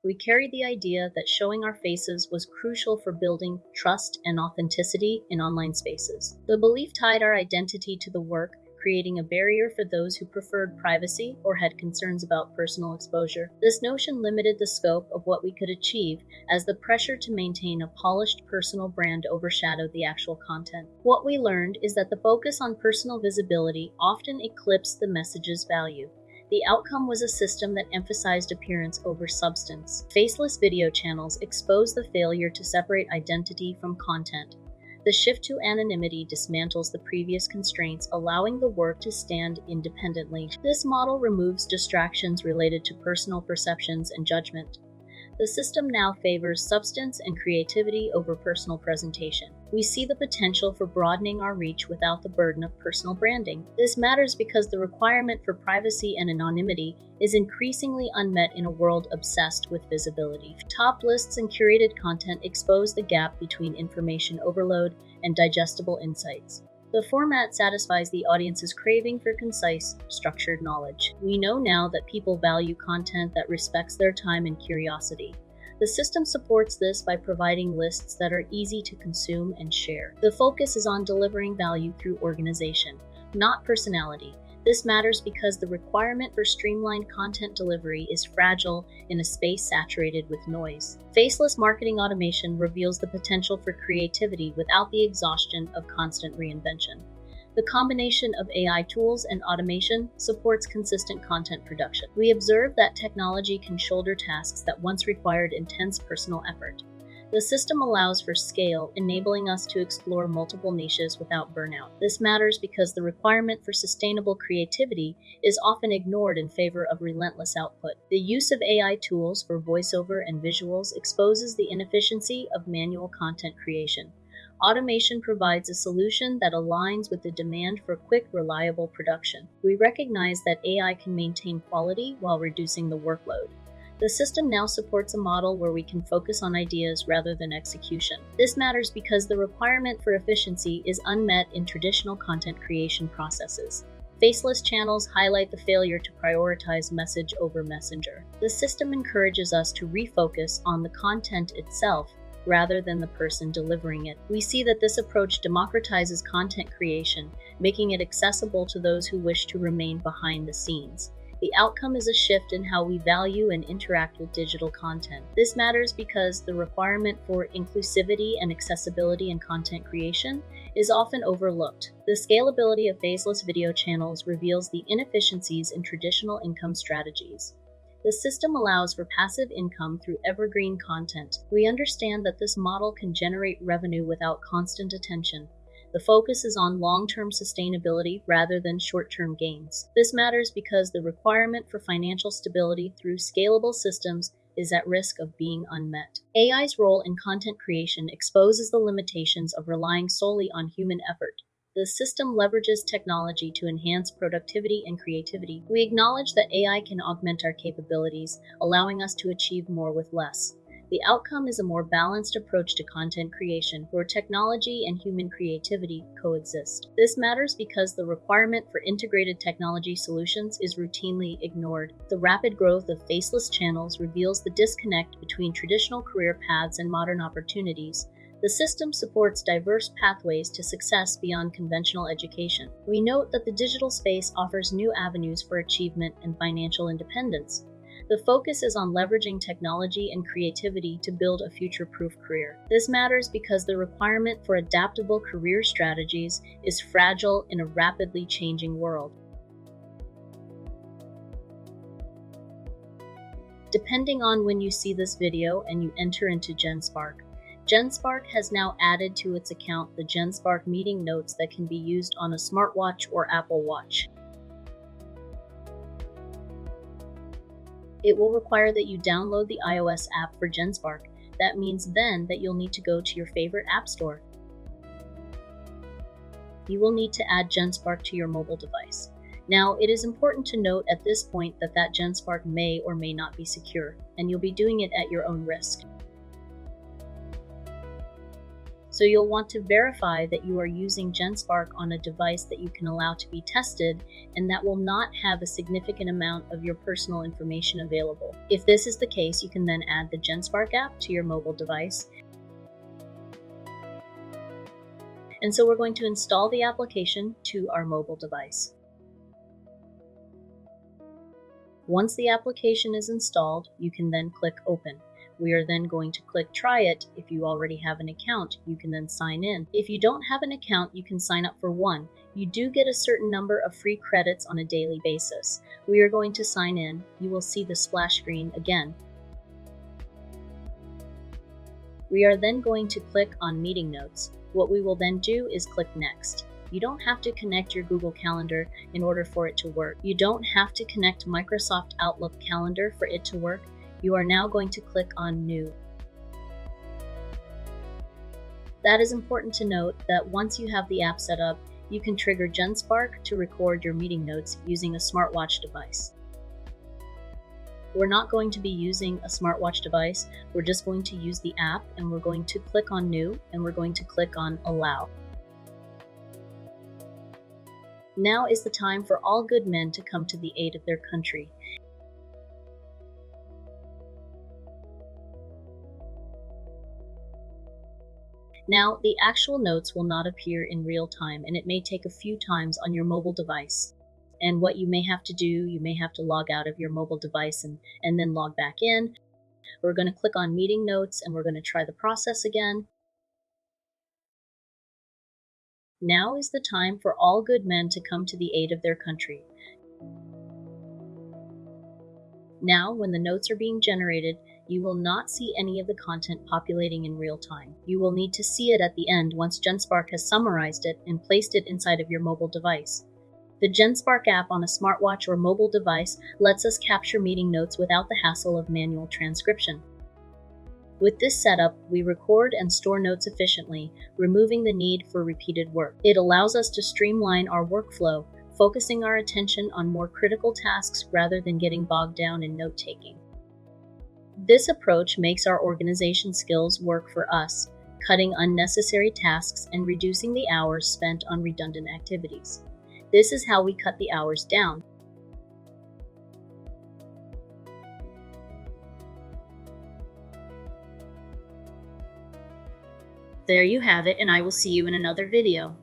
We carried the idea that showing our faces was crucial for building trust and authenticity in online spaces. The belief tied our identity to the work, creating a barrier for those who preferred privacy or had concerns about personal exposure. This notion limited the scope of what we could achieve, as the pressure to maintain a polished personal brand overshadowed the actual content. What we learned is that the focus on personal visibility often eclipsed the message's value. The outcome was a system that emphasized appearance over substance. Faceless video channels exposed the failure to separate identity from content. The shift to anonymity dismantles the previous constraints, allowing the work to stand independently. This model removes distractions related to personal perceptions and judgment. The system now favors substance and creativity over personal presentation. We see the potential for broadening our reach without the burden of personal branding. This matters because the requirement for privacy and anonymity is increasingly unmet in a world obsessed with visibility. Top lists and curated content expose the gap between information overload and digestible insights. The format satisfies the audience's craving for concise, structured knowledge. We know now that people value content that respects their time and curiosity. The system supports this by providing lists that are easy to consume and share. The focus is on delivering value through organization, not personality. This matters because the requirement for streamlined content delivery is fragile in a space saturated with noise. Faceless marketing automation reveals the potential for creativity without the exhaustion of constant reinvention. The combination of AI tools and automation supports consistent content production. We observe that technology can shoulder tasks that once required intense personal effort. The system allows for scale, enabling us to explore multiple niches without burnout. This matters because the requirement for sustainable creativity is often ignored in favor of relentless output. The use of AI tools for voiceover and visuals exposes the inefficiency of manual content creation. Automation provides a solution that aligns with the demand for quick, reliable production. We recognize that AI can maintain quality while reducing the workload. The system now supports a model where we can focus on ideas rather than execution. This matters because the requirement for efficiency is unmet in traditional content creation processes. Faceless channels highlight the failure to prioritize message over messenger. The system encourages us to refocus on the content itself rather than the person delivering it. We see that this approach democratizes content creation, making it accessible to those who wish to remain behind the scenes. The outcome is a shift in how we value and interact with digital content. This matters because the requirement for inclusivity and accessibility in content creation is often overlooked. The scalability of faceless video channels reveals the inefficiencies in traditional income strategies. The system allows for passive income through evergreen content. We understand that this model can generate revenue without constant attention. The focus is on long-term sustainability rather than short-term gains. This matters because the requirement for financial stability through scalable systems is at risk of being unmet. AI's role in content creation exposes the limitations of relying solely on human effort. The system leverages technology to enhance productivity and creativity. We acknowledge that AI can augment our capabilities, allowing us to achieve more with less. The outcome is a more balanced approach to content creation, where technology and human creativity coexist. This matters because the requirement for integrated technology solutions is routinely ignored. The rapid growth of faceless channels reveals the disconnect between traditional career paths and modern opportunities. The system supports diverse pathways to success beyond conventional education. We note that the digital space offers new avenues for achievement and financial independence. The focus is on leveraging technology and creativity to build a future-proof career. This matters because the requirement for adaptable career strategies is fragile in a rapidly changing world. Depending on when you see this video and you enter into Genspark, Genspark has now added to its account the Genspark meeting notes that can be used on a smartwatch or Apple Watch. It will require that you download the iOS app for Genspark. That means then that you'll need to go to your favorite app store. You will need to add Genspark to your mobile device. Now, it is important to note at this point that Genspark may or may not be secure, and you'll be doing it at your own risk. So you'll want to verify that you are using Genspark on a device that you can allow to be tested and that will not have a significant amount of your personal information available. If this is the case, you can then add the Genspark app to your mobile device. And so we're going to install the application to our mobile device. Once the application is installed, you can then click Open. We are then going to click Try It. If you already have an account, you can then sign in. If you don't have an account, you can sign up for one. You do get a certain number of free credits on a daily basis. We are going to sign in. You will see the splash screen again. We are then going to click on Meeting Notes. What we will then do is click Next. You don't have to connect your Google Calendar in order for it to work. You don't have to connect Microsoft Outlook Calendar for it to work. You are now going to click on New. That is important to note that once you have the app set up, you can trigger Genspark to record your meeting notes using a smartwatch device. We're not going to be using a smartwatch device. We're just going to use the app, and we're going to click on New, and we're going to click on Allow. Now is the time for all good men to come to the aid of their country. Now, the actual notes will not appear in real time, and it may take a few times on your mobile device. And what you may have to do, you may have to log out of your mobile device and then log back in. We're going to click on Meeting Notes, and we're going to try the process again. Now is the time for all good men to come to the aid of their country. Now, when the notes are being generated, you will not see any of the content populating in real time. You will need to see it at the end once Genspark has summarized it and placed it inside of your mobile device. The Genspark app on a smartwatch or mobile device lets us capture meeting notes without the hassle of manual transcription. With this setup, we record and store notes efficiently, removing the need for repeated work. It allows us to streamline our workflow, focusing our attention on more critical tasks rather than getting bogged down in note-taking. This approach makes our organization skills work for us, cutting unnecessary tasks and reducing the hours spent on redundant activities. This is how we cut the hours down. There you have it, and I will see you in another video.